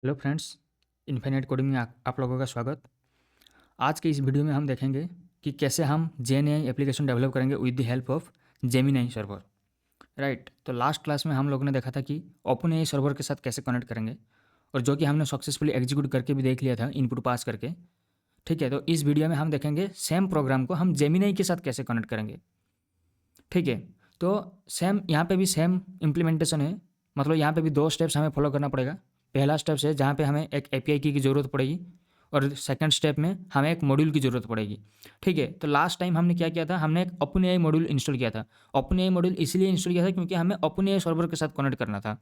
Hello friends, infinite coding में आप लोगों का स्वागत। आज के इस वीडियो में हम देखेंगे कि कैसे हम जेएनएआई एप्लीकेशन डेवलप करेंगे with the help of Gemini server. Right, तो लास्ट क्लास में हम लोगों ने देखा था कि ओपन एआई सर्वर के साथ कैसे कनेक्ट करेंगे, और जो कि हमने सक्सेसफुली एग्जीक्यूट करके भी देख लिया था इनपुट पास करके। ठीक है, तो इस वीडियो में हम देखेंगे सेम प्रोग्राम को हम जेमिनी के साथ कैसे कनेक्ट करेंगे। ठीक है, तो सेम यहाँ पे भी सेम इम्प्लीमेंटेशन है। मतलब यहाँ पे भी दो स्टेप्स हमें फॉलो करना पड़ेगा। पहला स्टेप्स है जहाँ पे हमें एक एपीआई की ज़रूरत पड़ेगी, और सेकंड स्टेप में हमें एक मॉड्यूल की ज़रूरत पड़ेगी। ठीक है, तो लास्ट टाइम हमने क्या किया था, हमने एक ओपन एआई मॉड्यूल इंस्टॉल किया था। ओपन एआई मॉड्यूल इसलिए इंस्टॉल किया था क्योंकि हमें ओपन एआई सर्वर के साथ कनेक्ट करना था।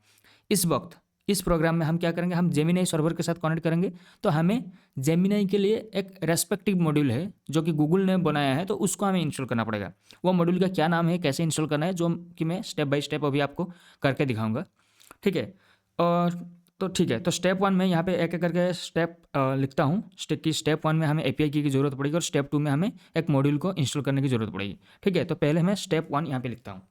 इस वक्त इस प्रोग्राम में हम क्या करेंगे, हम जेमिनी सर्वर के साथ कनेक्ट करेंगे। तो हमें जेमिनी के लिए एक रेस्पेक्टिव मॉड्यूल है जो कि गूगल ने बनाया है, तो उसको हमें इंस्टॉल करना पड़ेगा। वो मॉड्यूल का क्या नाम है, कैसे इंस्टॉल करना है, जो कि मैं स्टेप बाय स्टेप अभी आपको करके दिखाऊंगा। ठीक है, और तो ठीक है, तो स्टेप वन में यहाँ पे एक एक करके स्टेप लिखता हूँ। स्टेप वन में हमें एपीआई की ज़रूरत पड़ेगी, और स्टेप टू में हमें एक मॉड्यूल को इंस्टॉल करने की ज़रूरत पड़ेगी। ठीक है, तो पहले मैं स्टेप वन यहाँ पे लिखता हूँ।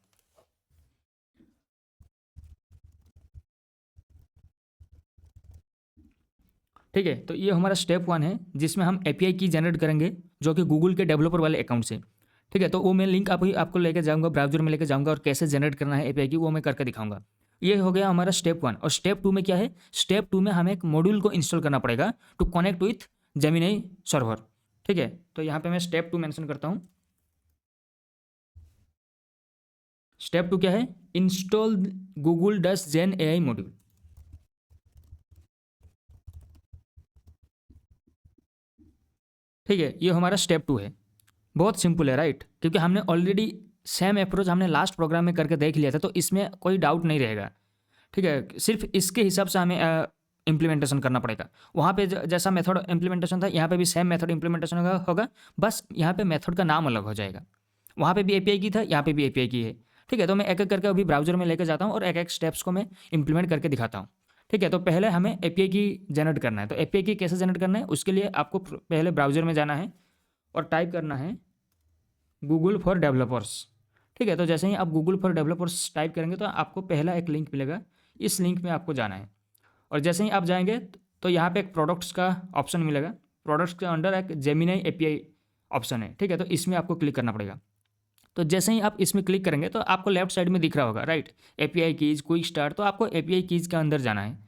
ठीक है, तो ये हमारा स्टेप वन है जिसमें हम एपीआई की जनरेट करेंगे, जो कि गूगल के डेवलपर वाले अकाउंट से। ठीक है, तो वो मैं लिंक आपको लेकर जाऊंगा, ब्राउजर में लेकर जाऊंगा, और कैसे जनरेट करना है एपीआई की वो मैं करके दिखाऊंगा। ये हो गया हमारा स्टेप वन। और स्टेप टू में क्या है, स्टेप टू में हमें एक मॉड्यूल को इंस्टॉल करना पड़ेगा to connect with Gemini server. ठीक है, तो यहाँ पे मैं स्टेप टू मेंशन करता हूँ। स्टेप टू क्या है, इंस्टॉल गूगल डस जेन एआई मॉड्यूल। ठीक है, ये हमारा स्टेप टू है। बहुत सिंपल है, राइट, क्योंकि हमने ऑलरेडी सेम अप्रोच हमने लास्ट प्रोग्राम में करके देख लिया था, तो इसमें कोई डाउट नहीं रहेगा। ठीक है, सिर्फ इसके हिसाब से हमें इम्प्लीमेंटेशन करना पड़ेगा। वहाँ पे जैसा मेथड इम्प्लीमेंटेशन था, यहाँ पे भी सेम मेथड इम्प्लीमेंटेशन होगा। बस यहाँ पे मेथड का नाम अलग हो जाएगा। वहाँ पे भी एपीआई की था, यहाँ पे भी एपीआई की है। ठीक है, तो मैं एक एक करके अभी ब्राउजर में लेकर जाता हूँ और एक एक स्टेप्स को मैं इंप्लीमेंट करके दिखाता हूँ। ठीक है, तो पहले हमें एपीआई की जनरेट करना है। तो एपीआई की कैसे जनरेट करना है, उसके लिए आपको पहले ब्राउजर में जाना है और टाइप करना है गूगल फॉर डेवलपर्स। ठीक है, तो जैसे ही आप गूगल फॉर डेवलपर्स टाइप करेंगे तो आपको पहला एक लिंक मिलेगा। इस लिंक में आपको जाना है, और जैसे ही आप जाएंगे तो यहाँ पे एक प्रोडक्ट्स का ऑप्शन मिलेगा। प्रोडक्ट्स के अंडर एक जेमिनी एपीआई ऑप्शन है। ठीक है, तो इसमें आपको क्लिक करना पड़ेगा। तो जैसे ही आप इसमें क्लिक करेंगे तो आपको लेफ्ट साइड में दिख रहा होगा, right, API keys quick start. तो आपको एपीआई कीज के अंदर जाना है।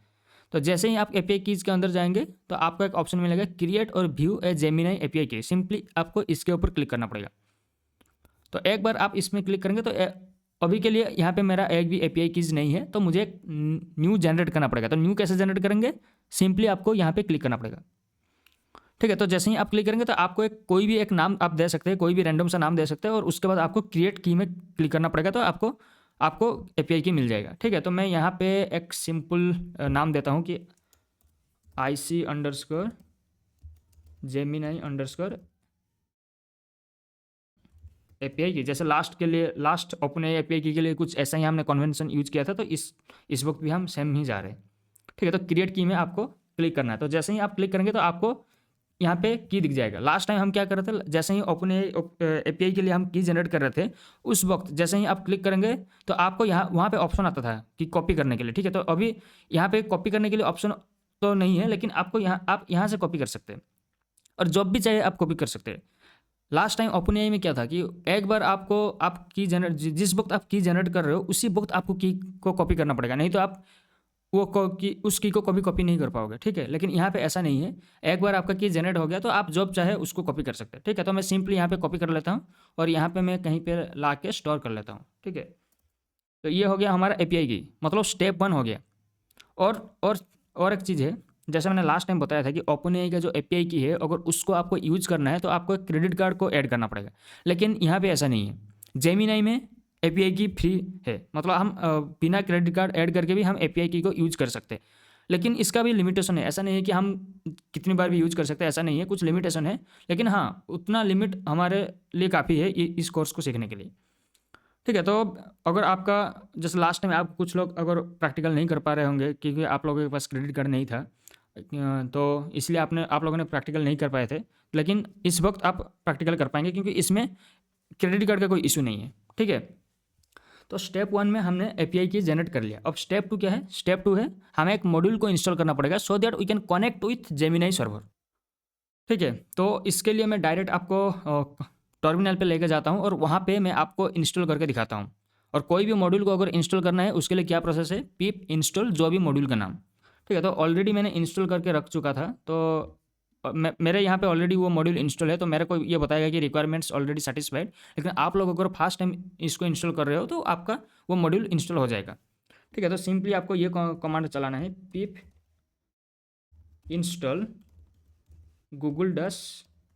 तो जैसे ही आप एपीआई कीज के अंदर जाएंगे तो आपको एक ऑप्शन मिलेगा क्रिएट और व्यू ए जेमिनी एपीआई की। सिंपली आपको इसके ऊपर क्लिक करना पड़ेगा। तो एक बार आप इसमें क्लिक करेंगे तो अभी के लिए यहाँ पे मेरा एक भी एपीआई कीज नहीं है, तो मुझे एक न्यू जनरेट करना पड़ेगा। तो न्यू कैसे जनरेट करेंगे, सिंपली आपको यहाँ पे क्लिक करना पड़ेगा। ठीक है, तो जैसे ही आप क्लिक करेंगे तो आपको एक कोई भी एक नाम आप दे सकते हैं, कोई भी रैंडम सा नाम दे सकते हैं, और उसके बाद आपको क्रिएट की में क्लिक करना पड़ेगा। तो आपको आपको एपीआई की मिल जाएगा। ठीक है, तो मैं यहाँ पे एक सिंपल नाम देता हूँ कि IC_Gemini_ एपीआई की। जैसे लास्ट के लिए, लास्ट ओपन एपीआई की के लिए कुछ ऐसा ही हमने कन्वेंशन यूज किया था, तो इस वक्त भी हम सेम ही जा रहे हैं। ठीक है, तो क्रिएट की में आपको क्लिक करना है। तो जैसे ही आप क्लिक करेंगे तो आपको यहाँ पे की दिख जाएगा। लास्ट टाइम हम क्या कर रहे थे, जैसे ही ओपन एपीआई के लिए हम की जनरेट कर रहे थे, उस वक्त जैसे ही आप क्लिक करेंगे तो आपको यहाँ वहाँ पे ऑप्शन आता था कि कॉपी करने के लिए। ठीक है, तो अभी यहाँ पे कॉपी करने के लिए ऑप्शन तो नहीं है, लेकिन आपको आप यहाँ से कॉपी कर सकते हैं, और जब भी चाहे आप कॉपी कर सकते हैं। लास्ट टाइम ओपन एआई में क्या था कि एक बार आपको आप की जनरेट जिस वक्त आप की जनरेट कर रहे हो उसी वक्त आपको की को कॉपी करना पड़ेगा, नहीं तो आप की उस की को कभी कॉपी नहीं कर पाओगे। ठीक है, लेकिन यहाँ पे ऐसा नहीं है। एक बार आपका की जनरेट हो गया तो आप जब चाहे उसको कॉपी कर सकते हैं। ठीक है, तो मैं सिंपली यहाँ पे कॉपी कर लेता हूँ, और यहाँ पे मैं कहीं पे ला के स्टोर कर लेता हूँ। ठीक है, तो ये हो गया हमारा एपीआई की, मतलब स्टेप वन हो गया। और एक चीज़ है, जैसे मैंने लास्ट टाइम बताया था कि ओपन एआई का जो एपीआई की है, अगर उसको आपको यूज करना है तो आपको एक क्रेडिट कार्ड को ऐड करना पड़ेगा। लेकिन यहाँ पे ऐसा नहीं है। जेमिनी में एपीआई की फ्री है, मतलब हम बिना क्रेडिट कार्ड ऐड करके भी हम एपीआई की को यूज कर सकते हैं। लेकिन इसका भी लिमिटेशन है। ऐसा नहीं है कि हम कितनी बार भी यूज कर सकते हैं, ऐसा नहीं है, कुछ लिमिटेशन है। लेकिन हाँ, उतना लिमिट हमारे लिए काफ़ी है इस कोर्स को सीखने के लिए। ठीक है, तो अगर आपका जैसे लास्ट टाइम आप कुछ लोग अगर प्रैक्टिकल नहीं कर पा रहे होंगे क्योंकि आप लोगों के पास क्रेडिट कार्ड नहीं था, तो इसलिए आप लोगों ने प्रैक्टिकल नहीं कर पाए थे। लेकिन इस वक्त आप प्रैक्टिकल कर पाएंगे क्योंकि इसमें क्रेडिट कार्ड का कोई इशू नहीं है। ठीक है, तो स्टेप 1 में हमने एपीआई की जनरेट कर लिया। अब स्टेप 2 क्या है? स्टेप 2 है हमें एक मॉड्यूल को इंस्टॉल करना पड़ेगा so that we can connect with Gemini server. ठीक है, तो इसके लिए मैं डायरेक्ट आपको टर्मिनल पे लेके जाता हूँ और वहाँ पे मैं आपको इंस्टॉल करके दिखाता हूँ। और कोई भी मॉड्यूल को अगर इंस्टॉल करना है उसके लिए क्या प्रोसेस है, पिप इंस्टॉल जो भी मॉड्यूल का नाम। ठीक है, तो ऑलरेडी मैंने इंस्टॉल करके रख चुका था, तो मेरे यहाँ पे ऑलरेडी वो मॉड्यूल इंस्टॉल है, तो मेरे को ये बताएगा कि रिक्वायरमेंट्स ऑलरेडी सेटिस्फाइड। लेकिन आप लोग अगर फर्स्ट टाइम इसको इंस्टॉल कर रहे हो तो आपका वो मॉड्यूल इंस्टॉल हो जाएगा। ठीक है, तो सिंपली आपको ये कमांड चलाना है, पिप इंस्टॉल गूगल डस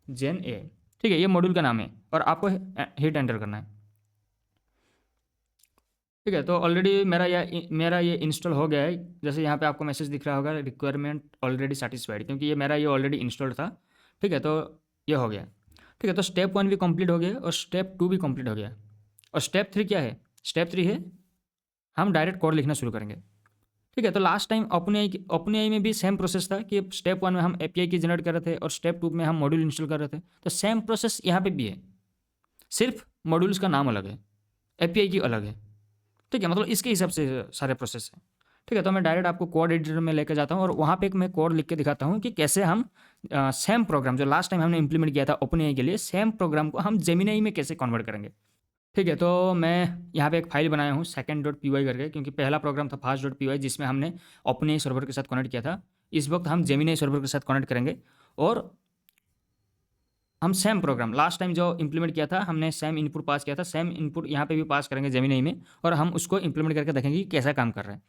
जेन ए। ठीक है, ये मॉड्यूल का नाम है और आपको हिट एंटर करना है। ठीक है, तो ऑलरेडी मेरा ये इंस्टॉल हो गया है। जैसे यहाँ पे आपको मैसेज दिख रहा होगा, रिक्वायरमेंट ऑलरेडी सेटिस्फाइड, क्योंकि ये ऑलरेडी इंस्टॉल्ड था। ठीक है, तो ये हो गया। ठीक है, तो स्टेप 1 भी कंप्लीट हो गया और स्टेप 2 भी कंप्लीट हो गया। और स्टेप 3 क्या है? स्टेप 3 है हम डायरेक्ट कोड लिखना शुरू करेंगे। ठीक है, तो लास्ट टाइम ओपन एआई में भी सेम प्रोसेस था कि स्टेप 1 में हम एपीआई की जनरेट कर रहे थे और स्टेप 2 में हम मॉड्यूल इंस्टॉल कर रहे थे। तो सेम प्रोसेस यहाँ पे भी है, सिर्फ मॉड्यूल्स का नाम अलग है, एपीआई की अलग है। ठीक है, मतलब इसके हिसाब से सारे प्रोसेस हैं। ठीक है, तो मैं डायरेक्ट आपको कोड एडिटर में लेकर जाता हूँ और वहाँ पे मैं कोड लिख के दिखाता हूँ कि कैसे हम सेम प्रोग्राम जो लास्ट टाइम हमने इंप्लीमेंट किया था ओपन एआई के लिए, सेम प्रोग्राम को हम जेमिनाई में कैसे कन्वर्ट करेंगे। ठीक है, तो मैं यहाँ पे एक फाइल बनाया हूँ second.py करके, क्योंकि पहला प्रोग्राम था fast.py जिसमें हमने ओपन एआई सर्वर के साथ कनेक्ट किया था। इस वक्त हम जेमिनाई सर्वर के साथ कनेक्ट करेंगे और हम सेम प्रोग्राम लास्ट टाइम जो इंप्लीमेंट किया था, हमने सेम इनपुट पास किया था, सेम इनपुट यहाँ पे भी पास करेंगे जेमिनाई में और हम उसको इंप्लीमेंट करके देखेंगे कि कैसा काम कर रहा है।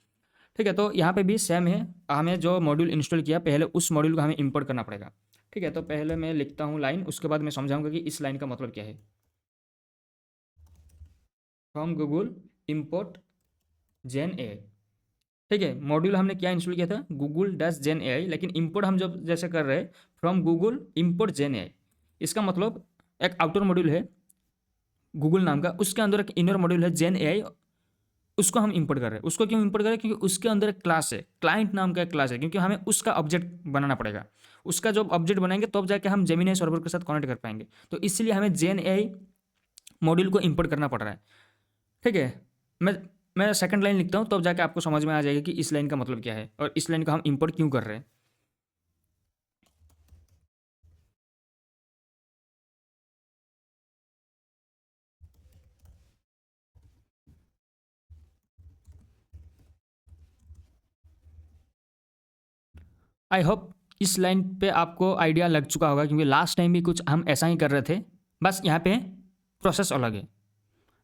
ठीक है, तो यहाँ पे भी सेम है, हमें जो मॉड्यूल इंस्टॉल किया पहले उस मॉड्यूल को हमें इंपोर्ट करना पड़ेगा। ठीक है, तो पहले मैं लिखता हूँ लाइन, उसके बाद मैं समझाऊंगा कि इस लाइन का मतलब क्या है। फ्रॉम गूगल इंपोर्ट जेन ए। ठीक है, मॉड्यूल हमने क्या इंस्टॉल किया था, गूगल डैश जेन ए आई, लेकिन इंपोर्ट हम जब जैसे कर रहे हैं from Google import gen A आई, इसका मतलब एक आउटर मॉड्यूल है गूगल नाम का, उसके अंदर एक इनर मॉड्यूल है जेन ए आई, उसको हम इंपोर्ट कर रहे हैं। उसको क्यों इंपोर्ट कर रहे हैं? क्योंकि उसके अंदर एक क्लास है, क्लाइंट नाम का एक क्लास है, क्योंकि हमें उसका ऑब्जेक्ट बनाना पड़ेगा। उसका जब ऑब्जेक्ट बनाएंगे तब जाके हम जेमिनाई सर्वर के साथ कनेक्ट कर पाएंगे, तो इसलिए हमें जेन ए आई मॉड्यूल को इंपोर्ट करना पड़ रहा है। ठीक है, मैं सेकंड लाइन लिखता हूँ तब जाके आपको समझ में आ जाएगा कि इस लाइन का मतलब क्या है और इस लाइन को हम इंपोर्ट क्यों कर रहे हैं। आई होप इस लाइन पे आपको आइडिया लग चुका होगा, क्योंकि लास्ट टाइम भी कुछ हम ऐसा ही कर रहे थे, बस यहाँ पे प्रोसेस अलग है।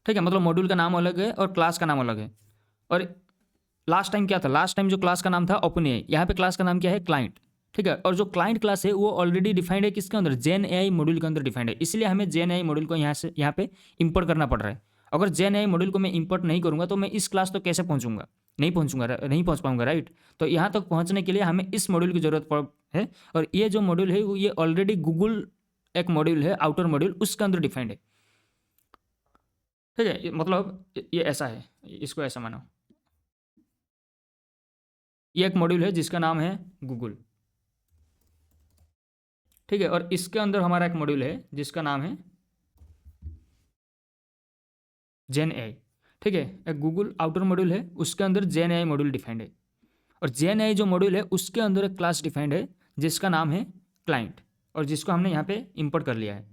ठीक है, मतलब मॉड्यूल का नाम अलग है और क्लास का नाम अलग है। और लास्ट टाइम क्या था, लास्ट टाइम जो क्लास का नाम था ओपन एआई, यहाँ पे क्लास का नाम क्या है, क्लाइंट। ठीक है, और जो क्लाइंट क्लास है वो ऑलरेडी डिफाइंड है किसके अंदर, जेन एआई मॉड्यूल के अंदर डिफाइंड है, इसलिए हमें जेन एआई मॉड्यूल को यहाँ पे इंपोर्ट करना पड़ रहा है। अगर जेन एआई मॉड्यूल को मैं इंपोर्ट नहीं करूँगा तो मैं इस क्लास तो कैसे पहुँचूंगा, नहीं पहुँच पाऊंगा, राइट। तो यहाँ तक पहुँचने के लिए हमें इस मॉड्यूल की जरूरत है, और ये जो मॉड्यूल है ये ऑलरेडी गूगल एक मॉड्यूल है आउटर मॉड्यूल, उसके अंदर डिफाइंड है। ठीक है, मतलब ये ऐसा है, इसको ऐसा मानो, ये एक मॉड्यूल है जिसका नाम है गूगल। ठीक है, और इसके अंदर हमारा एक मॉड्यूल है जिसका नाम है जेन एआई। ठीक है, एक गूगल आउटर मॉड्यूल है, उसके अंदर जेन एआई मॉड्यूल डिफाइंड है, और जेन एआई जो मॉड्यूल है उसके अंदर एक क्लास डिफाइंड है जिसका नाम है क्लाइंट, और जिसको हमने यहाँ पे इंपोर्ट कर लिया है।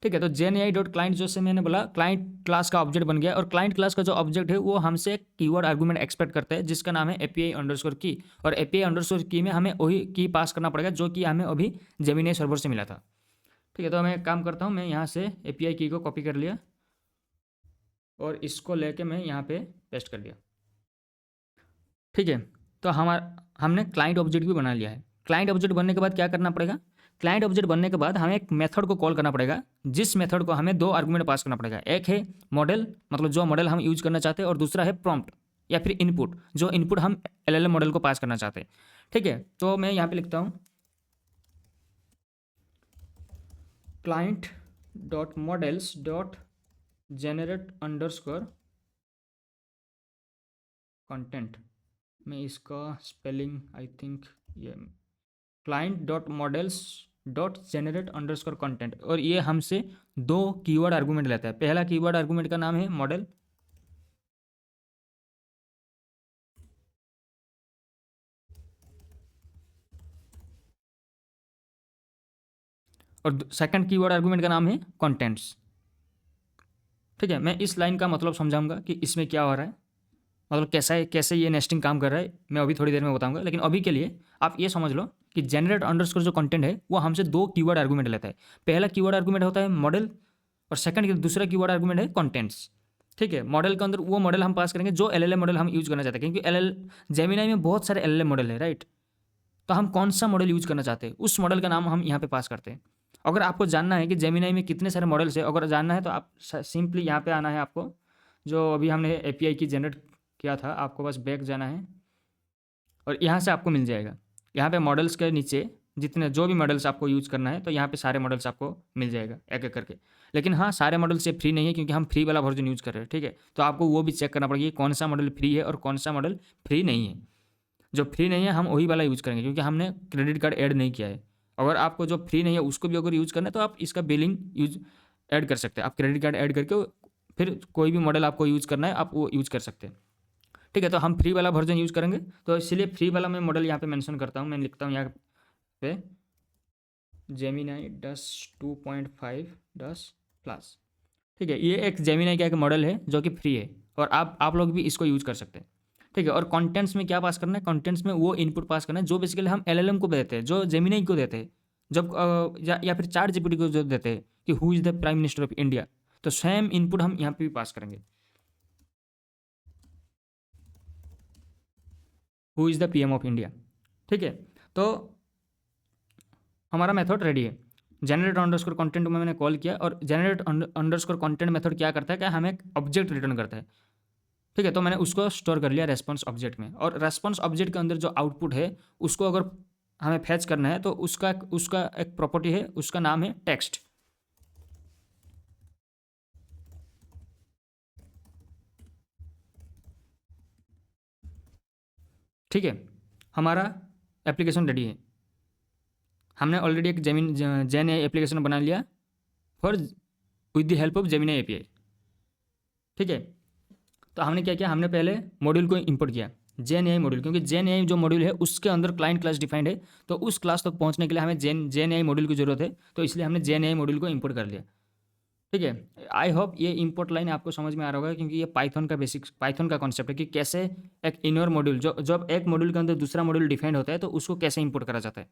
ठीक है, तो जेन एआई डॉट क्लाइंट जैसे मैंने बोला, क्लाइंट क्लास का ऑब्जेक्ट बन गया, और क्लाइंट क्लास का जो ऑब्जेक्ट है वो हमसे कीवर्ड आर्गुमेंट एक्सपेक्ट करता है जिसका नाम है एपीआई अंडरस्कोर की, और एपीआई अंडरस्कोर की में हमें वही की पास करना पड़ेगा जो कि हमें अभी जेमिनाई सर्वर से मिला था। ठीक है, तो मैं एक काम करता हूँ, मैं यहाँ से एपीआई की को कॉपी कर लिया और इसको लेके मैं यहाँ पे पेस्ट कर दिया। ठीक है, तो हमने क्लाइंट ऑब्जेक्ट भी बना लिया है। क्लाइंट ऑब्जेक्ट बनने के बाद क्या करना पड़ेगा, क्लाइंट ऑब्जेक्ट बनने के बाद हमें एक मेथड को कॉल करना पड़ेगा, जिस मेथड को हमें 2 आर्गुमेंट पास करना पड़ेगा। एक है मॉडल, मतलब जो मॉडल हम यूज करना चाहते हैं, और दूसरा है प्रॉम्प्ट या फिर इनपुट, जो इनपुट हम एलएलएम मॉडल को पास करना चाहते हैं। ठीक है, तो मैं यहाँ पे लिखता हूँ client dot models dot generate underscore content, मैं इसका स्पेलिंग आई थिंक ये client dot models dot generate underscore content, और ये हमसे 2 कीवर्ड आर्गुमेंट लेता है। पहला कीवर्ड आर्गुमेंट का नाम है मॉडल और सेकंड कीवर्ड आर्गुमेंट का नाम है कंटेंट्स। ठीक है, मैं इस लाइन का मतलब समझाऊंगा कि इसमें क्या हो रहा है, मतलब कैसे ये नेस्टिंग काम कर रहा है, मैं अभी थोड़ी देर में बताऊंगा। लेकिन अभी के लिए आप ये समझ लो कि जनरेट अंडरस्कोर जो कंटेंट है वो हमसे दो कीवर्ड आर्गुमेंट लेता है। पहला कीवर्ड आर्गुमेंट होता है मॉडल, और सेकंड दूसरा कीवर्ड आर्गुमेंट है कंटेंट्स। ठीक है, मॉडल के अंदर वो मॉडल हम पास करेंगे जो एलएलएम मॉडल हम यूज करना चाहते हैं, क्योंकि जेमिनाई में बहुत सारे एलएलएम मॉडल है, राइट। तो हम कौन सा मॉडल यूज करना चाहते हैं उस मॉडल का नाम हम यहाँ पे पास करते हैं। अगर आपको जानना है कि जेमिनाई में कितने सारे मॉडल्स है, अगर जानना है तो आप सिंपली यहाँ पे आना है आपको, जो अभी हमने एपीआई की जनरेट किया था, आपको बस बैक जाना है और यहाँ से आपको मिल जाएगा। यहाँ पे मॉडल्स के नीचे जितने जो भी मॉडल्स आपको यूज़ करना है तो यहाँ पे सारे मॉडल्स आपको मिल जाएगा एक एक करके। लेकिन हाँ, सारे मॉडल्स से फ्री नहीं है, क्योंकि हम फ्री वाला वर्जन यूज़ कर रहे हैं। ठीक है, तो आपको वो भी चेक करना पड़ेगा कि कौन सा मॉडल फ्री है और कौन सा मॉडल फ्री नहीं है। जो फ्री नहीं है हम वही वाला यूज़ करेंगे, क्योंकि हमने क्रेडिट कार्ड ऐड नहीं किया है। अगर आपको जो फ्री नहीं है उसको भी अगर यूज़ करना है तो आप इसका बिलिंग यूज ऐड कर सकते हैं। आप क्रेडिट कार्ड ऐड करके फिर कोई भी मॉडल आपको यूज़ करना है आप वो यूज़ कर सकते हैं। ठीक है, तो हम फ्री वाला वर्जन यूज़ करेंगे, तो इसलिए फ्री वाला मैं मॉडल यहाँ पे मेंशन करता हूँ। मैं लिखता हूँ यहाँ पे जेमिनाई 2.5 प्लस। ठीक है, ये एक जेमिनाई का एक मॉडल है जो कि फ्री है, और आप लोग भी इसको यूज़ कर सकते हैं। ठीक है, और कंटेंट्स में क्या पास करना है, कंटेंट्स में वो इनपुट पास करना है जो बेसिकली हम एलएलएम को देते हैं, जो जेमिनाई को देते हैं, जब या फिर चार्ट जीपीटी को जो देते हैं कि who is the prime minister of India, तो सेम इनपुट हम यहाँ पे भी पास करेंगे, who is the PM of India. ठीक है, तो हमारा मेथड रेडी है। जनरेट अंडरस्कोर कंटेंट में मैंने कॉल किया, और जनरेट अंडरस्कोर कंटेंट मेथड क्या करता है कि हमें एक ऑब्जेक्ट रिटर्न करता है। ठीक है, तो मैंने उसको स्टोर कर लिया रेस्पॉन्स ऑब्जेक्ट में, और रेस्पॉन्स ऑब्जेक्ट के अंदर जो आउटपुट है उसको अगर हमें फैच करना है तो उसका एक प्रॉपर्टी है, उसका नाम है टेक्स्ट। ठीक है, हमारा एप्लीकेशन रेडी है। हमने ऑलरेडी एक जेन एआई एप्लीकेशन बना लिया for with the help of Gemini API. ठीक है, तो हमने क्या किया, हमने पहले मॉड्यूल को इंपोर्ट किया, जेन एआई मॉड्यूल, क्योंकि जेन एआई जो मॉड्यूल है उसके अंदर क्लाइंट क्लास डिफाइंड है, तो उस क्लास तक पहुंचने के लिए हमें जेन एआई मॉड्यूल की जरूरत है, तो इसलिए हमने जेन एआई मॉड्यूल को इंपोर्ट कर लिया। ठीक है, आई होप ये इंपोर्ट लाइन आपको समझ में आ रहा होगा, क्योंकि ये पाइथन का बेसिक पाइथन का कॉन्सेप्ट है कि कैसे एक इनर मॉड्यूल, जो जब एक मॉड्यूल के अंदर दूसरा मॉड्यूल डिफाइंड होता है तो उसको कैसे इंपोर्ट करा जाता है।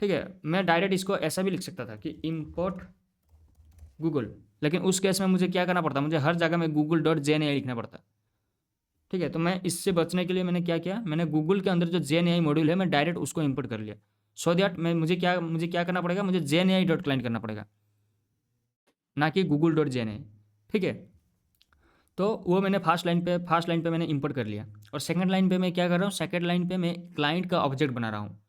ठीक है, मैं डायरेक्ट इसको ऐसा भी लिख सकता था कि इंपोर्ट गूगल, लेकिन उस केस में मुझे क्या करना पड़ता, मुझे हर जगह में google.jni लिखना पड़ता। ठीक है, तो मैं इससे बचने के लिए मैंने क्या किया, मैंने गूगल के अंदर जो JNAI मॉड्यूल है मैं डायरेक्ट उसको इंपोर्ट कर लिया, सो दैट मैं मुझे क्या करना पड़ेगा, मुझे JNAI.client करना पड़ेगा, ना कि google.jni। ठीक है, तो वो मैंने फर्स्ट लाइन पे मैंने इंपोर्ट कर लिया, और सेकंड लाइन पे मैं क्या कर रहा हूँ, सेकंड लाइन पे मैं क्लाइंट का ऑब्जेक्ट बना रहा हूँ,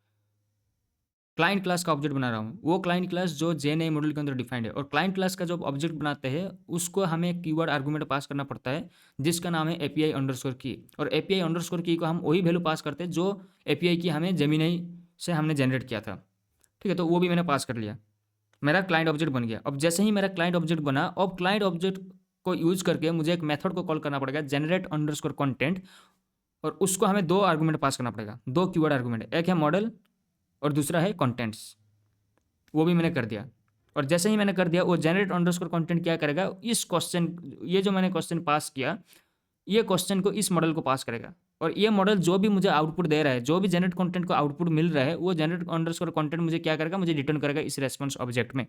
क्लाइंट क्लास का ऑब्जेक्ट बना रहा हूँ। वो क्लाइंट क्लास जो जेएनआई मॉड्यूल के अंदर डिफाइंड है, और क्लाइंट क्लास का जो ऑब्जेक्ट बनाते हैं उसको हमें कीवर्ड आर्गुमेंट पास करना पड़ता है जिसका नाम है एपीआई अंडरस्कोर की, और एपीआई अंडरस्कोर की को हम वही वैल्यू पास करते हैं जो एपीआई की हमें जेमिनाई से हमने जनरेट किया था। ठीक है, तो वो भी मैंने पास कर लिया, मेरा क्लाइंट ऑब्जेक्ट बन गया। अब जैसे ही मेरा क्लाइंट ऑब्जेक्ट बना, अब क्लाइंट ऑब्जेक्ट को यूज करके मुझे एक मेथड को कॉल करना पड़ेगा, जनरेट अंडरस्कोर कंटेंट, और उसको हमें दो आर्गुमेंट पास करना पड़ेगा, दो कीवर्ड आर्गुमेंट, एक है मॉडल और दूसरा है कंटेंट्स। वो भी मैंने कर दिया, और जैसे ही मैंने कर दिया वो जनरेट अंडरस्कोर कंटेंट क्या करेगा, इस क्वेश्चन, ये जो मैंने क्वेश्चन पास किया, ये क्वेश्चन को इस मॉडल को पास करेगा, और ये मॉडल जो भी मुझे आउटपुट दे रहा है, जो भी जनरेट कंटेंट को आउटपुट मिल रहा है, वो जनरेट अंडरस्कोर कंटेंट मुझे क्या करेगा, मुझे रिटर्न करेगा इस रेस्पॉन्स ऑब्जेक्ट में।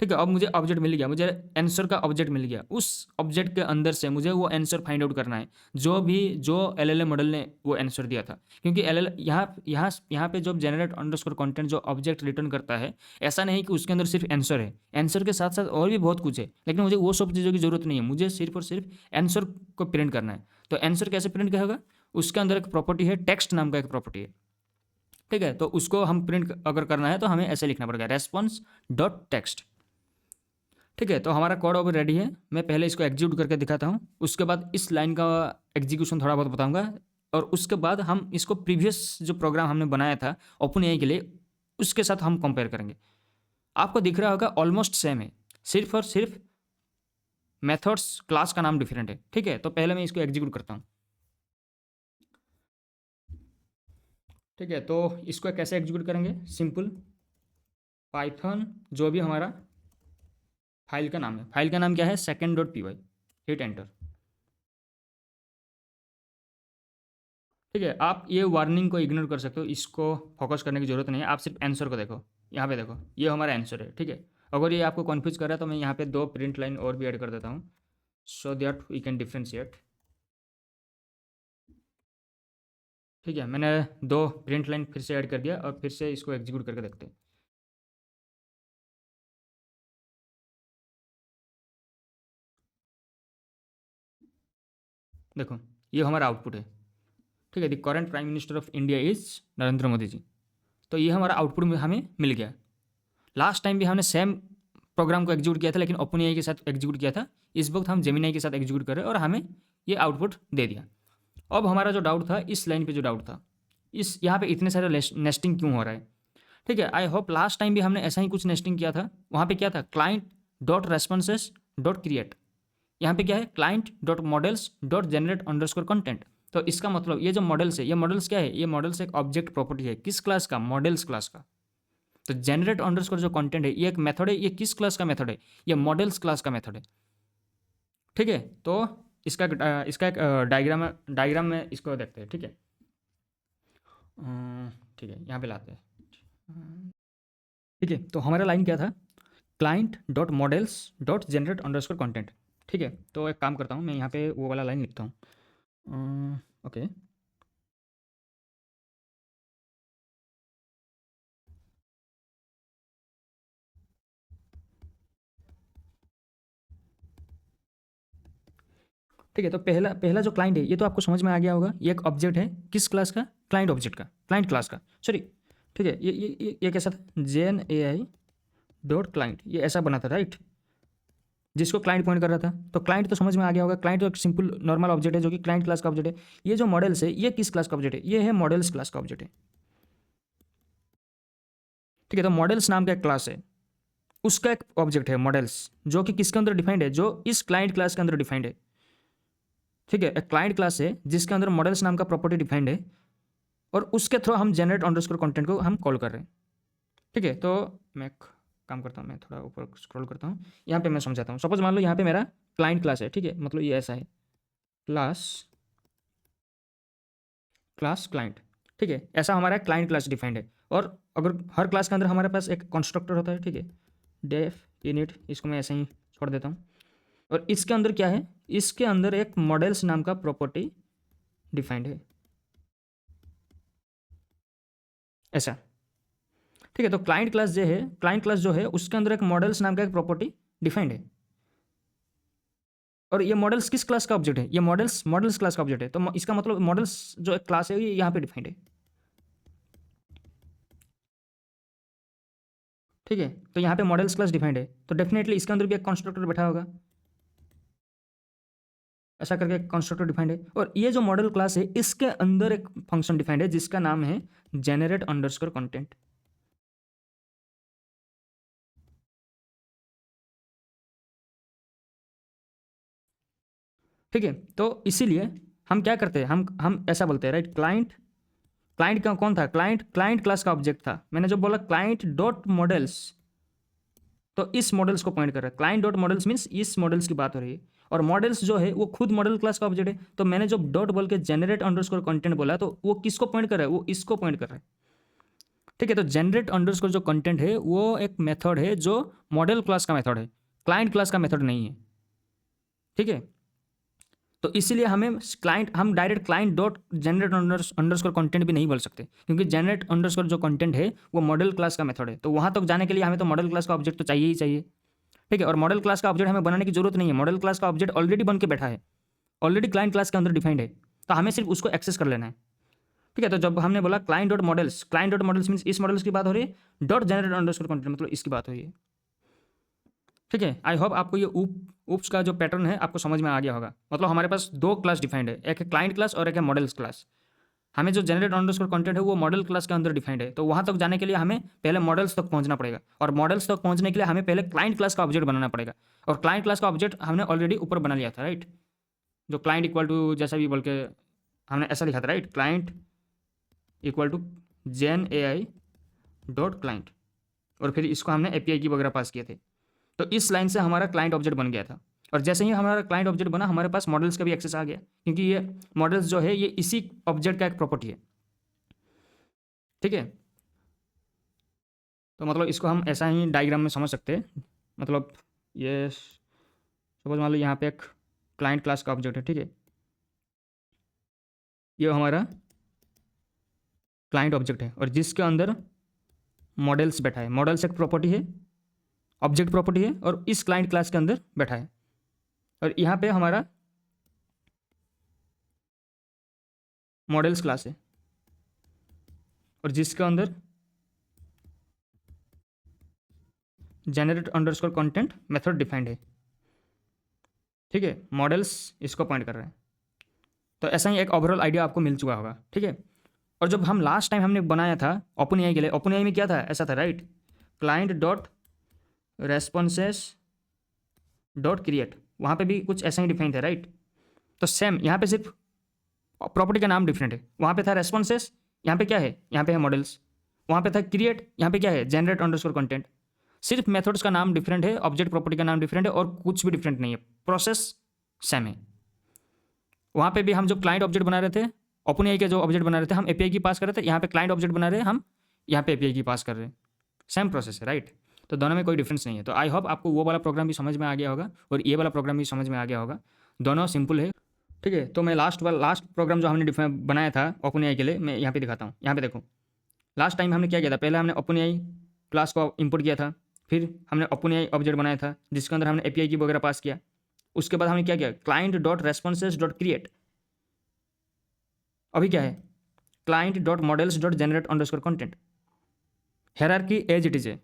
ठीक है, अब मुझे ऑब्जेक्ट मिल गया, मुझे आंसर का ऑब्जेक्ट मिल गया, उस ऑब्जेक्ट के अंदर से मुझे वो आंसर फाइंड आउट करना है जो एलएलएम मॉडल ने वो आंसर दिया था। क्योंकि एलएल यहाँ पे जो जनरेट अंडरस्कोर कंटेंट जो ऑब्जेक्ट रिटर्न करता है, ऐसा नहीं कि उसके अंदर सिर्फ आंसर है, आंसर के साथ साथ और भी बहुत कुछ है, लेकिन मुझे वो सब चीज़ों की जरूरत नहीं है, मुझे सिर्फ और सिर्फ आंसर को प्रिंट करना है। तो आंसर कैसे प्रिंट करेगा, उसके अंदर एक प्रॉपर्टी है, टेक्स्ट नाम का एक प्रॉपर्टी है। ठीक है, तो उसको हम प्रिंट अगर करना है तो हमें ऐसे लिखना पड़ेगा, रेस्पॉन्स डॉट टेक्स्ट। ठीक है, तो हमारा कोड अब रेडी है, मैं पहले इसको एग्जीक्यूट करके दिखाता हूँ, उसके बाद इस लाइन का एग्जीक्यूशन थोड़ा बहुत बताऊंगा, और उसके बाद हम इसको प्रीवियस जो प्रोग्राम हमने बनाया था ओपन एआई के लिए उसके साथ हम कंपेयर करेंगे। आपको दिख रहा होगा ऑलमोस्ट सेम है, सिर्फ और सिर्फ मेथड्स क्लास का नाम डिफरेंट है। ठीक है, तो पहले मैं इसको एग्जीक्यूट करता हूँ। ठीक है, तो इसको कैसे एग्जीक्यूट करेंगे, सिंपल, पाइथन जो भी हमारा फाइल का नाम है, फाइल का नाम क्या है, second.py, हिट एंटर। ठीक है, आप ये वार्निंग को इग्नोर कर सकते हो, इसको फोकस करने की जरूरत नहीं है, आप सिर्फ आंसर को देखो। यहाँ पे देखो, ये हमारा आंसर है। ठीक है, अगर ये आपको कन्फ्यूज कर रहा है तो मैं यहाँ पे 2 प्रिंट लाइन और भी ऐड कर देता हूँ, so that we can differentiate. ठीक है, मैंने 2 प्रिंट लाइन फिर से ऐड कर दिया और फिर से इसको एग्जीक्यूट करके देखते हैं। देखो, ये हमारा आउटपुट है। ठीक है, the current prime minister of India is Narendra Modi ji. तो ये हमारा आउटपुट में हमें मिल गया। लास्ट टाइम भी हमने सेम प्रोग्राम को एग्जीक्यूट किया था, लेकिन ओपन एआई के साथ एग्जीक्यूट किया था। इस वक्त हम जेमिनी के साथ एग्जीक्यूट कर रहे हैं और हमें ये आउटपुट दे दिया। अब हमारा जो डाउट था, इस लाइन पे जो डाउट था, इस यहाँ पे इतने सारे नेस्टिंग क्यों हो रहा है। ठीक है, आई होप लास्ट टाइम भी हमने ऐसा ही कुछ नेस्टिंग किया था। वहाँ पे क्या था, client dot responses dot create. यहाँ पे क्या है, client dot models dot generate underscore content. तो इसका मतलब ये जो मॉडल्स है, ये मॉडल्स क्या है, ये मॉडल्स एक ऑब्जेक्ट प्रॉपर्टी है। किस क्लास का, मॉडल्स क्लास का। तो जनरेट अंडरस्कोर जो कंटेंट है, ये एक मेथड है। ये किस क्लास का मेथड है, ये मॉडल्स क्लास का मेथड है। ठीक है, तो इसका एक डायग्राम में इसको देखते हैं। ठीक है, ठीक है, यहाँ पे लाते हैं। ठीक है, तो हमारा लाइन क्या था, client dot models dot generate underscore content. ठीक है, तो एक काम करता हूँ, मैं यहाँ पे वो वाला लाइन लिखता हूँ। ओके, ठीक है, तो पहला पहला जो क्लाइंट है, ये तो आपको समझ में आ गया होगा। ये एक ऑब्जेक्ट है, किस क्लास का, क्लाइंट ऑब्जेक्ट का, क्लाइंट क्लास का, सॉरी। ठीक है, ये कैसा था, जेन ए आई डॉट क्लाइंट, ये ऐसा बना था, राइट, जिसको क्लाइंट पॉइंट कर रहा था। तो क्लाइंट तो समझ में आ गया होगा। क्लाइंट तो एक सिंपल नॉर्मल ऑब्जेक्ट है जो कि क्लाइंट क्लास का ऑब्जेक्ट है। ये जो मॉडल्स है, ये किस क्लास का ऑब्जेक्ट है, ये है मॉडल्स क्लास का ऑब्जेक्ट है। ठीक है, तो मॉडल्स नाम का एक क्लास है, उसका एक ऑब्जेक्ट है मॉडल्स, जो कि किसके अंदर डिफाइंड है, जो इस क्लाइंट क्लास के अंदर डिफाइंड है। ठीक है, एक क्लाइंट क्लास है जिसके अंदर मॉडल्स नाम का प्रॉपर्टी डिफाइंड है, और उसके थ्रू हम जनरेट अंडरस्कोर कंटेंट को हम कॉल कर रहे हैं। ठीक है, तो मैं एक काम करता हूँ, मैं थोड़ा ऊपर स्क्रॉल करता हूँ, यहाँ पे मैं समझाता हूँ। सपोज मान लो यहाँ पे मेरा क्लाइंट क्लास है। ठीक है, मतलब ये ऐसा है, क्लास क्लास क्लाइंट। ठीक है, ऐसा हमारा क्लाइंट क्लास डिफाइंड है। और अगर हर क्लास के अंदर हमारे पास एक कंस्ट्रक्टर होता है। ठीक है, डेफ इनिट, इसको मैं ऐसे ही छोड़ देता हूँ। और इसके अंदर क्या है, इसके अंदर एक मॉडल्स नाम का प्रॉपर्टी डिफाइंड है, ऐसा। ठीक है, तो क्लाइंट क्लास जो है, क्लाइंट क्लास जो है, उसके अंदर एक मॉडल्स नाम का एक प्रॉपर्टी डिफाइंड है। और ये मॉडल्स किस क्लास का ऑब्जेक्ट है, ये मॉडल्स मॉडल्स क्लास का ऑब्जेक्ट है। तो इसका मतलब मॉडल्स जो एक क्लास है, ये यहाँ पे डिफाइंड है। ठीक है, तो यहाँ पे मॉडल्स क्लास डिफाइंड है, तो डेफिनेटली इसके अंदर भी एक कंस्ट्रक्टर बैठा होगा, ऐसा करके एक कंस्ट्रक्टर डिफाइंड है। और ये जो मॉडल क्लास है, इसके अंदर एक फंक्शन डिफाइंड है जिसका नाम है जेनरेट अंडरस्कोर कंटेंट। ठीक है, तो इसीलिए हम क्या करते हैं, हम ऐसा बोलते हैं, राइट, क्लाइंट, क्लाइंट का कौन था, क्लाइंट क्लाइंट क्लास का ऑब्जेक्ट था। मैंने जो बोला क्लाइंट डॉट मॉडल्स, तो इस मॉडल्स को पॉइंट कर रहा है। क्लाइंट डॉट मॉडल्स मीन्स इस मॉडल्स की बात हो रही है। और मॉडल्स जो है वो खुद मॉडल क्लास का ऑब्जेक्ट है। तो मैंने जो डॉट बोल के जेनरेट अंडरस्कोर कंटेंट बोला, तो वो किसको पॉइंट कर रहा है, वो इसको पॉइंट कर रहा है। ठीक है, तो जेनरेट अंडरस्कोर जो कंटेंट है, वो एक मेथड है जो मॉडल क्लास का मेथड है, क्लाइंट क्लास का मेथड नहीं है। ठीक है, तो इसीलिए हमें क्लाइंट, हम direct client dot generate underscore content भी नहीं बोल सकते, क्योंकि जनरेट अंडरस्कोर जो कंटेंट है वो मॉडल क्लास का मेथड है। तो वहाँ तक जाने के लिए हमें तो मॉडल क्लास का ऑब्जेक्ट तो चाहिए ही चाहिए। ठीक है, और मॉडल क्लास का ऑब्जेक्ट हमें बनाने की जरूरत नहीं है। मॉडल क्लास का ऑब्जेक्ट ऑलरेडी बन के बैठा है, ऑलरेडी क्लाइंट क्लास के अंदर डिफाइंड है, तो हमें सिर्फ उसको एक्सेस कर लेना है। ठीक है, तो जब हमने बोला क्लाइंट डॉट मॉडल्स मीन्स इस मॉडल्स की बात हो रही है, डॉट जनरेट अंडरस्कोर कंटेंट मतलब इसकी बात हो रही है। ठीक है, आई होप आपको ये ऊप्स का जो पैटर्न है आपको समझ में आ गया होगा। मतलब हमारे पास 2 क्लास डिफाइंड है, एक है क्लाइंट क्लास और एक है मॉडल्स क्लास। हमें जो जनरेट अंडरस्कोर कंटेंट है वो मॉडल क्लास के अंदर डिफाइंड है, तो वहाँ तक जाने के लिए हमें पहले मॉडल्स तक पहुँचना पड़ेगा, और मॉडल्स तक पहुँचने के लिए हमें पहले क्लाइंट क्लास का ऑब्जेक्ट बनाना पड़ेगा। और क्लाइंट क्लास का ऑब्जेक्ट हमने ऑलरेडी ऊपर बना लिया था, राइट, जो क्लाइंट इक्वल टू जैसा भी बोल के हमने ऐसा लिखा था, right, client equal to gen A I dot client. और फिर इसको हमने एपीआई की वगैरह पास किए थे। तो इस लाइन से हमारा क्लाइंट ऑब्जेक्ट बन गया था, और जैसे ही हमारा क्लाइंट ऑब्जेक्ट बना हमारे पास मॉडल्स का भी एक्सेस आ गया, क्योंकि ये मॉडल्स जो है ये इसी ऑब्जेक्ट का एक प्रॉपर्टी है। ठीक है, तो मतलब इसको हम ऐसा ही डायग्राम में समझ सकते हैं। मतलब ये सपोज मान लो यहाँ पे एक क्लाइंट क्लास का ऑब्जेक्ट है, ठीक है, ये हमारा क्लाइंट ऑब्जेक्ट है और जिसके अंदर मॉडल्स बैठा है। मॉडल्स एक प्रॉपर्टी है, ऑब्जेक्ट प्रॉपर्टी है, और इस क्लाइंट क्लास के अंदर बैठा है। और यहाँ पे हमारा मॉडल्स क्लास है और जिसके अंदर generate underscore content method defined है। ठीक है, मॉडल्स इसको पॉइंट कर रहे हैं। तो ऐसा ही एक ओवरऑल आइडिया आपको मिल चुका होगा। ठीक है, और जब हम लास्ट टाइम हमने बनाया था ओपन एआई के लिए, ओपन एआई में क्या था, ऐसा था right, client dot responses dot create, वहाँ पे भी कुछ ऐसा ही डिफाइन था राइट। तो सेम यहाँ पे सिर्फ प्रॉपर्टी का नाम डिफरेंट है। वहाँ पे था रेस्पॉन्सेस, यहाँ पे क्या है, यहाँ पे है मॉडल्स। वहाँ पे था क्रिएट, यहाँ पे क्या है, जनरेट अंडरस्कोर कंटेंट। सिर्फ मेथड्स का नाम डिफरेंट है, ऑब्जेक्ट प्रॉपर्टी का नाम डिफरेंट है, और कुछ भी डिफरेंट नहीं है, प्रोसेस सेम है। वहाँ पे भी हम जो क्लाइंट ऑब्जेक्ट बना रहे थे, ओपन एआई के जो ऑब्जेक्ट बना रहे थे, हम एपीआई की पास कर रहे थे। यहाँ पे क्लाइंट ऑब्जेक्ट बना रहे हैं हम, यहाँ पे एपीआई की पास कर रहे हैं। सेम प्रोसेस है राइट। तो दोनों में कोई डिफरेंस नहीं है। तो आई होप आपको वो वाला प्रोग्राम भी समझ में आ गया होगा और ये वाला प्रोग्राम भी समझ में आ गया होगा। दोनों सिंपल है। ठीक है, तो मैं लास्ट प्रोग्राम जो हमने बनाया था ओपन एआई के लिए, मैं यहाँ पे दिखाता हूँ। यहाँ पे देखो, लास्ट टाइम हमने क्या किया था, पहले हमने ओपन एआई क्लास को इंपोर्ट किया था, फिर हमने ओपन एआई ऑब्जेक्ट बनाया था जिसके अंदर हमने एपीआई की वगैरह पास किया। उसके बाद हमने क्या किया, client dot responses dot create. अभी क्या है, client dot models dot generate underscore content. Hierarchy as it is है,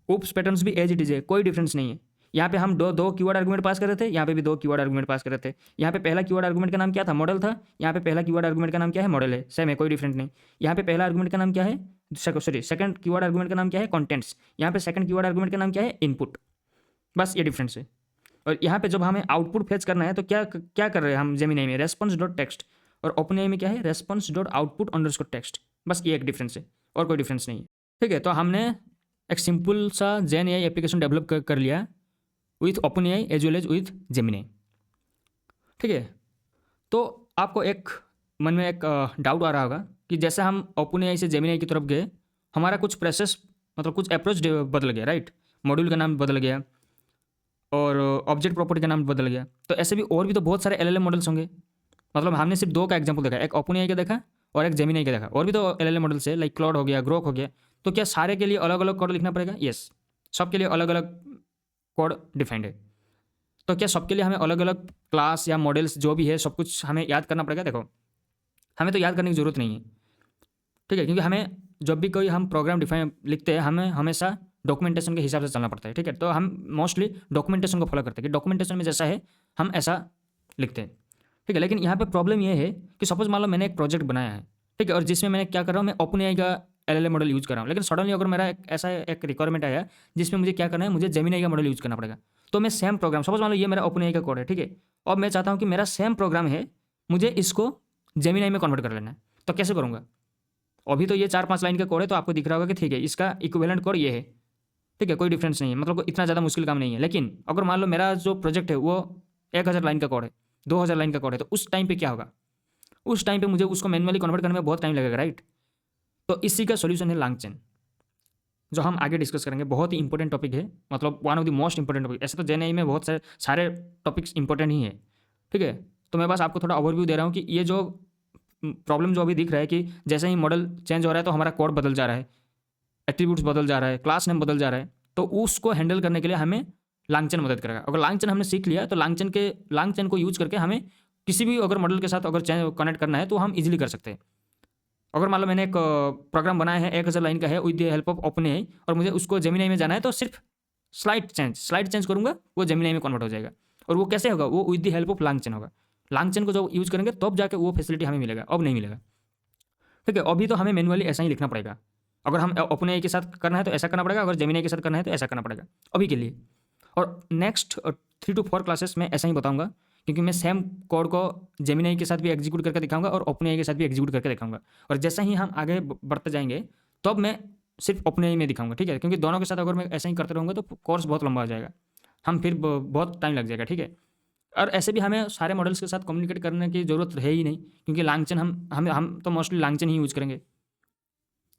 उप्स पैटर्न्स भी एज इट इज है, कोई डिफरेंस नहीं है। यहाँ पे हम दो कीवर्ड आर्गुमेंट पास कर रहे थे, यहाँ पे भी दो कीवर्ड आर्गुमेंट पास कर रहे थे। यहाँ पे पहला कीवर्ड आर्गुमेंट का नाम क्या था, मॉडल था। यहाँ पे पहला कीवर्ड आर्गुमेंट का नाम क्या है, मॉडल है, सेम है, कोई डिफरेंट नहीं। यहाँ पे पहला आर्गुमेंट का नाम क्या है, सेकंड कीवर्ड आर्गुमेंट का नाम क्या है, कंटेंट्स। यहाँ पे सेकंड कीवर्ड आर्गुमेंट का नाम क्या है, इनपुट। बस ये डिफरेंस है। और यहाँ पे जब हमें आउटपुट फेच करना है तो क्या क्या कर रहे हैं हम जेमिनी में, रेस्पॉन्स डॉट टेक्स्ट, और ओपन एआई में क्या है, response dot output underscore text. बस ये एक डिफरेंस है और कोई डिफरेंस नहीं है। ठीक है, तो हमने एक सिंपल सा जेन एआई एप्लीकेशन डेवलप कर लिया with open AI as well as with Gemini. ठीक है, तो आपको एक मन में एक डाउट आ रहा होगा कि जैसे हम ओपन एआई से जेमिनी की तरफ गए, हमारा कुछ प्रोसेस मतलब कुछ अप्रोच बदल गया राइट, मॉड्यूल का नाम बदल गया और ऑब्जेक्ट प्रॉपर्टी का नाम बदल गया। तो ऐसे भी और भी तो बहुत सारे एलएलएम मॉडल्स होंगे। मतलब हमने सिर्फ दो का एग्जांपल देखा, एक ओपन एआई का देखा और एक जेमिनी का देखा। और भी तो एलएलएम मॉडल्स है, लाइक क्लाउड हो गया, ग्रोक हो गया। तो क्या सारे के लिए अलग अलग कोड लिखना पड़ेगा? यस, सबके लिए अलग अलग कोड डिफाइंड है। तो क्या सबके लिए हमें अलग अलग क्लास या मॉडल्स जो भी है सब कुछ हमें याद करना पड़ेगा? देखो, हमें तो याद करने की ज़रूरत नहीं है। ठीक है, क्योंकि हमें जब भी कोई हम प्रोग्राम डिफाइन लिखते हैं हमें हमेशा डॉक्यूमेंटेशन के हिसाब से चलना पड़ता है। ठीक है, तो हम मोस्टली डॉक्यूमेंटेशन को फॉलो करते हैं कि डॉक्यूमेंटेशन में जैसा है हम ऐसा लिखते हैं। ठीक है, लेकिन यहाँ पे प्रॉब्लम ये है कि सपोज मान लो मैंने एक प्रोजेक्ट बनाया है, ठीक है, और जिसमें मैंने क्या कर रहा हूँ, मैं ओपन एआई का एलएलएम मॉडल यूज़ कर रहा हूँ। लेकिन सडनली अगर मेरा ऐसा एक रिक्वायरमेंट आया जिसमें मुझे क्या करना है, मुझे जेमिनी का मॉडल यूज़ करना पड़ेगा। तो मैं सेम प्रोग्राम, सपोज मान लो ये मेरा ओपन एआई का कोड है, ठीक है, और मैं चाहता हूँ कि मेरा सेम प्रोग्राम है, मुझे इसको जेमिनी में कन्वर्ट कर लेना है। तो कैसे करूँगा? अभी तो ये 4-5 लाइन का कोड है, तो आपको दिख रहा होगा कि ठीक है इसका इक्विवेलेंट कोड ये है। ठीक है, कोई डिफरेंस नहीं है, मतलब इतना ज़्यादा मुश्किल काम नहीं है। लेकिन अगर मान लो मेरा जो प्रोजेक्ट है वो 1000 लाइन का कोड है, 2000 लाइन का कोड है, तो उस टाइम पे क्या होगा? उस टाइम पे मुझे उसको मैनुअली कन्वर्ट करने में बहुत टाइम लगेगा राइट। तो इसी का सोल्यूशन है लांगचेन, जो हम आगे डिस्कस करेंगे। बहुत ही इंपॉर्टेंट टॉपिक है, मतलब one of the most important topic. ऐसे तो जेएनआई में बहुत सारे टॉपिक्स इंपॉर्टेंट ही है। ठीक है, तो मैं बस आपको थोड़ा ओवरव्यू दे रहा हूँ कि ये जो प्रॉब्लम जो अभी दिख रहा है कि जैसे ही मॉडल चेंज हो रहा है तो हमारा कोड बदल जा रहा है, एट्रीब्यूट्स बदल जा रहा है, क्लास नेम बदल जा रहा है, तो उसको हैंडल करने के लिए हमें लांगचेन मदद करेगा। अगर लांगचेन हमने सीख लिया तो लांगचेन को यूज करके हमें किसी भी अगर मॉडल के साथ अगर चेंज कनेक्ट करना है तो हम इजीली कर सकते हैं। अगर मान लो मैंने एक प्रोग्राम बनाया है 1000 लाइन का है with the help of open AI, और मुझे उसको जेमिनी में जाना है, तो सिर्फ स्लाइड चेंज करूँगा, वो जेमिनी में कन्वर्ट हो जाएगा। और वो कैसे होगा? वो विद द हेल्प ऑफ लांगचेन होगा। लांगचेन को जब यूज करेंगे तब जाके वो फैसिलिटी हमें मिलेगा, अब नहीं मिलेगा। ठीक है, अभी तो हमें मैनुअली ऐसा ही लिखना पड़ेगा। अगर हम ओपन एआई के साथ करना है तो ऐसा करना पड़ेगा, अगर जेमिनी के साथ करना है तो ऐसा करना पड़ेगा अभी के लिए। और नेक्स्ट 3 to 4 क्लासेस में ऐसा ही बताऊंगा, क्योंकि मैं सेम कोड को जेमिनी के साथ भी एग्जीक्यूट करके दिखाऊंगा और ओपन एआई के साथ भी एग्जीक्यूट करके दिखाऊंगा। और जैसा ही हम आगे बढ़ते जाएंगे तब मैं सिर्फ ओपन एआई में दिखाऊंगा, ठीक है, क्योंकि दोनों के साथ अगर मैं ऐसा ही करते रहूँगा तो कोर्स बहुत लंबा हो जाएगा, हम फिर बहुत टाइम लग जाएगा, ठीक है। और ऐसे भी हमें सारे मॉडल्स के साथ कम्युनिकेट करने की ज़रूरत है ही नहीं, क्योंकि लांगचन हम तो मोस्टली लांगचन ही यूज़ करेंगे,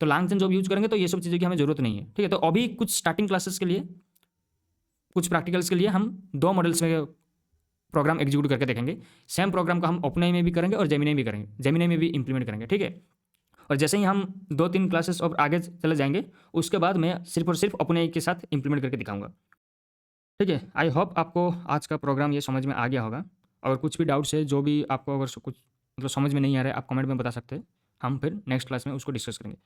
तो लांगचन जो भी यूज़ करेंगे तो ये सब चीज़ों की हमें ज़रूरत नहीं है, ठीक है। तो अभी कुछ स्टार्टिंग क्लासेस के लिए, कुछ प्रैक्टिकल्स के लिए हम 2 मॉडल्स में प्रोग्राम एग्जीक्यूट करके देखेंगे। सेम प्रोग्राम का हम ओपनएआई में भी करेंगे और जेमिनी में भी करेंगे, जेमिनी में भी इंप्लीमेंट करेंगे, ठीक है। और जैसे ही हम 2-3 क्लासेस और आगे चले जाएंगे, उसके बाद मैं सिर्फ और सिर्फ ओपनएआई के साथ इंप्लीमेंट करके दिखाऊंगा, ठीक है। आई होप आपको आज का प्रोग्राम ये समझ में आ गया होगा। और कुछ भी डाउट्स है, जो भी आपको अगर कुछ मतलब समझ में नहीं आ रहा है, आप कमेंट में बता सकते हैं, हम फिर नेक्स्ट क्लास में उसको डिस्कस करेंगे।